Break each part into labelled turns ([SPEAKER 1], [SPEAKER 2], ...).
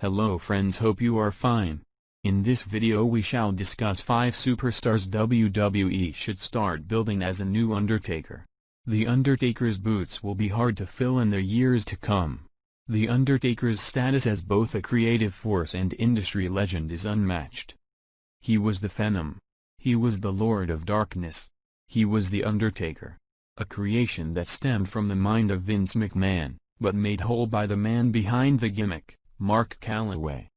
[SPEAKER 1] Hello friends, hope you are fine. In this video we shall discuss 5 superstars WWE should start building as a new Undertaker. The Undertaker's boots will be hard to fill in the years to come. The Undertaker's status as both a creative force and industry legend is unmatched. He was the Phenom. He was the Lord of Darkness. He was the Undertaker. A creation that stemmed from the mind of Vince McMahon, but made whole by the man behind the gimmick, Mark Calloway.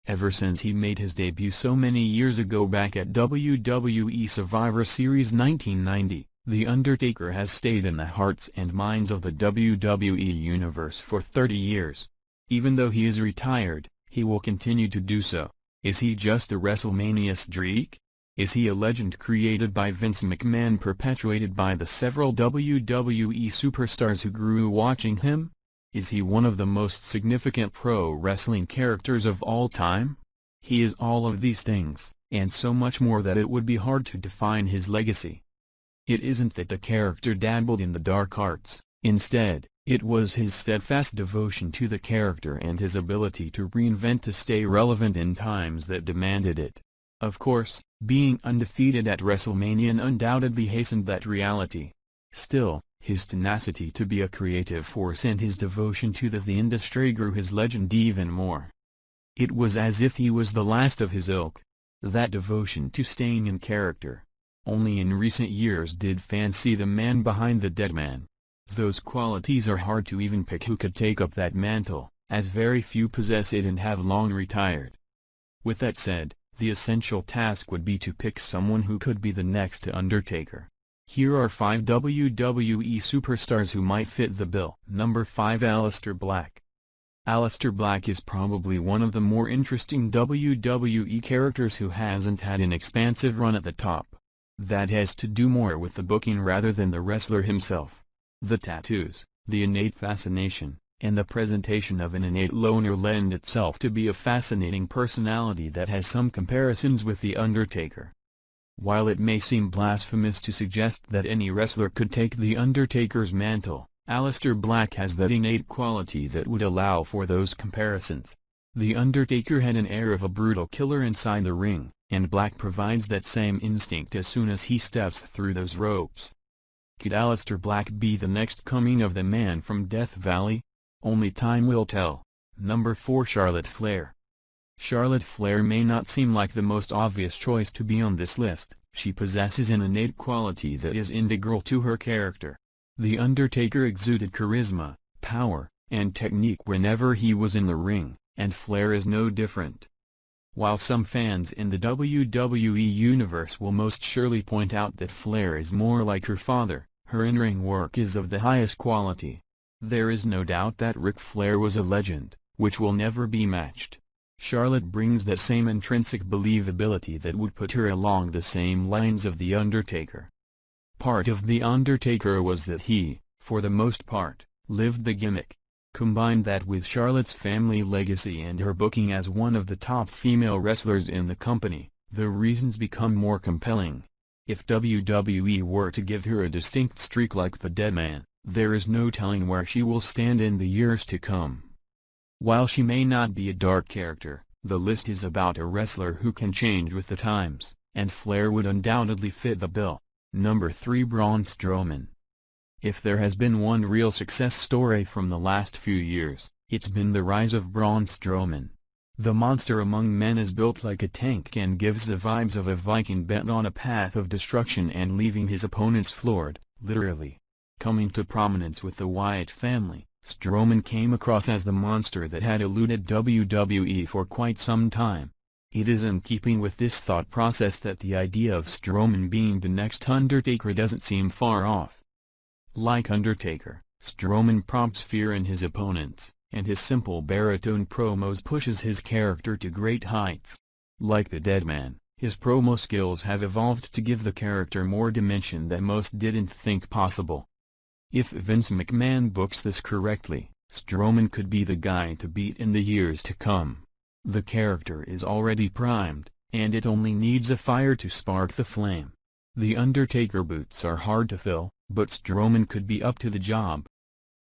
[SPEAKER 1] Ever since he made his debut so many years ago back at WWE Survivor Series 1990, The Undertaker has stayed in the hearts and minds of the WWE Universe for 30 years. Even though he is retired, he will continue to do so. Is he just a WrestleMania streak? Is he a legend created by Vince McMahon, perpetuated by the several WWE superstars who grew watching him? Is he one of the most significant pro wrestling characters of all time? He is all of these things, and so much more that it would be hard to define his legacy. It isn't that the character dabbled in the dark arts, instead, it was his steadfast devotion to the character and his ability to reinvent to stay relevant in times that demanded it. Of course, being undefeated at WrestleMania undoubtedly hastened that reality. Still, his tenacity to be a creative force and his devotion to the industry grew his legend even more. It was as if he was the last of his ilk. That devotion to staying in character. Only in recent years did fans see the man behind the dead man. Those qualities are hard to even pick who could take up that mantle, as very few possess it and have long retired. With that said, the essential task would be to pick someone who could be the next Undertaker. Here are 5 WWE superstars who might fit the bill. Number 5, Aleister Black. Aleister Black is probably one of the more interesting WWE characters who hasn't had an expansive run at the top. That has to do more with the booking rather than the wrestler himself. The tattoos, the innate fascination, and the presentation of an innate loner lend itself to be a fascinating personality that has some comparisons with The Undertaker. While it may seem blasphemous to suggest that any wrestler could take The Undertaker's mantle, Aleister Black has that innate quality that would allow for those comparisons. The Undertaker had an air of a brutal killer inside the ring, and Black provides that same instinct as soon as he steps through those ropes. Could Aleister Black be the next coming of the man from Death Valley? Only time will tell. Number 4, Charlotte Flair. Charlotte Flair may not seem like the most obvious choice to be on this list. She possesses an innate quality that is integral to her character. The Undertaker exuded charisma, power, and technique whenever he was in the ring, and Flair is no different. While some fans in the WWE Universe will most surely point out that Flair is more like her father, her in-ring work is of the highest quality. There is no doubt that Ric Flair was a legend, which will never be matched. Charlotte brings that same intrinsic believability that would put her along the same lines of The Undertaker. Part of The Undertaker was that he, for the most part, lived the gimmick. Combine that with Charlotte's family legacy and her booking as one of the top female wrestlers in the company, the reasons become more compelling. If WWE were to give her a distinct streak like the Dead Man, there is no telling where she will stand in the years to come. While she may not be a dark character, the list is about a wrestler who can change with the times, and Flair would undoubtedly fit the bill. Number 3, Braun Strowman. If there has been one real success story from the last few years, it's been the rise of Braun Strowman. The monster among men is built like a tank and gives the vibes of a Viking bent on a path of destruction and leaving his opponents floored, literally. Coming to prominence with the Wyatt family, Strowman came across as the monster that had eluded WWE for quite some time. It is in keeping with this thought process that the idea of Strowman being the next Undertaker doesn't seem far off. Like Undertaker, Strowman prompts fear in his opponents, and his simple baritone promos pushes his character to great heights. Like the Dead Man, his promo skills have evolved to give the character more dimension that most didn't think possible. If Vince McMahon books this correctly, Strowman could be the guy to beat in the years to come. The character is already primed, and it only needs a fire to spark the flame. The Undertaker boots are hard to fill, but Strowman could be up to the job.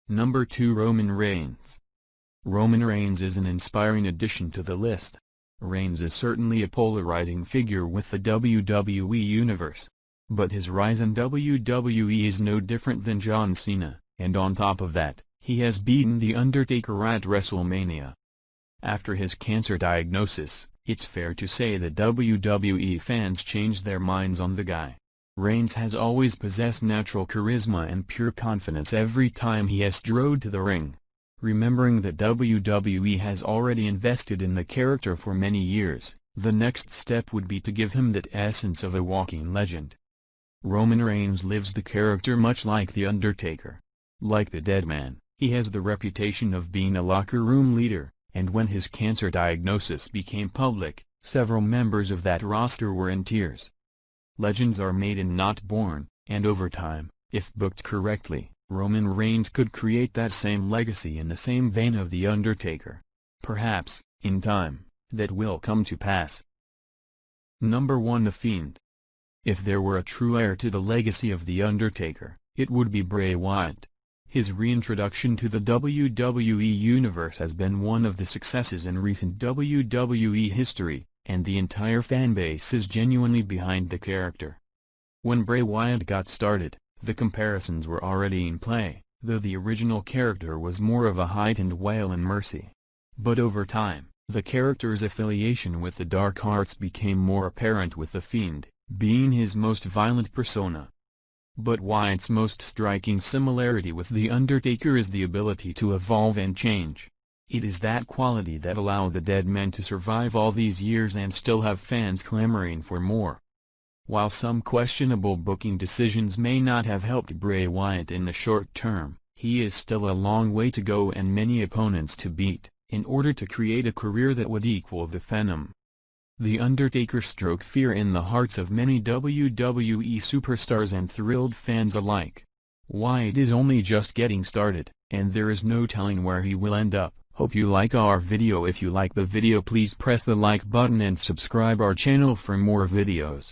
[SPEAKER 1] Number 2, Roman Reigns. Roman Reigns is an inspiring addition to the list. Reigns is certainly a polarizing figure with the WWE Universe. But his rise in WWE is no different than John Cena, and on top of that, he has beaten The Undertaker at WrestleMania. After his cancer diagnosis, it's fair to say that WWE fans changed their minds on the guy. Reigns has always possessed natural charisma and pure confidence every time he has strode to the ring. Remembering that WWE has already invested in the character for many years, the next step would be to give him that essence of a walking legend. Roman Reigns lives the character much like The Undertaker. Like the dead man, he has the reputation of being a locker room leader, and when his cancer diagnosis became public, several members of that roster were in tears. Legends are made and not born, and over time, if booked correctly, Roman Reigns could create that same legacy in the same vein of The Undertaker. Perhaps, in time, that will come to pass. Number 1. The Fiend. If there were a true heir to the legacy of The Undertaker, it would be Bray Wyatt. His reintroduction to the WWE Universe has been one of the successes in recent WWE history, and the entire fanbase is genuinely behind the character. When Bray Wyatt got started, the comparisons were already in play, though the original character was more of a heightened wail and mercy. But over time, the character's affiliation with the dark arts became more apparent, with the Fiend being his most violent persona. But Wyatt's most striking similarity with The Undertaker is the ability to evolve and change. It is that quality that allowed the dead man to survive all these years and still have fans clamoring for more. While some questionable booking decisions may not have helped Bray Wyatt in the short term, he is still a long way to go and many opponents to beat, in order to create a career that would equal the Phenom. The Undertaker stroked fear in the hearts of many WWE superstars and thrilled fans alike. Wyatt is only just getting started, and there is no telling where he will end up. Hope you like our video. If you like the video, please press the like button and subscribe our channel for more videos.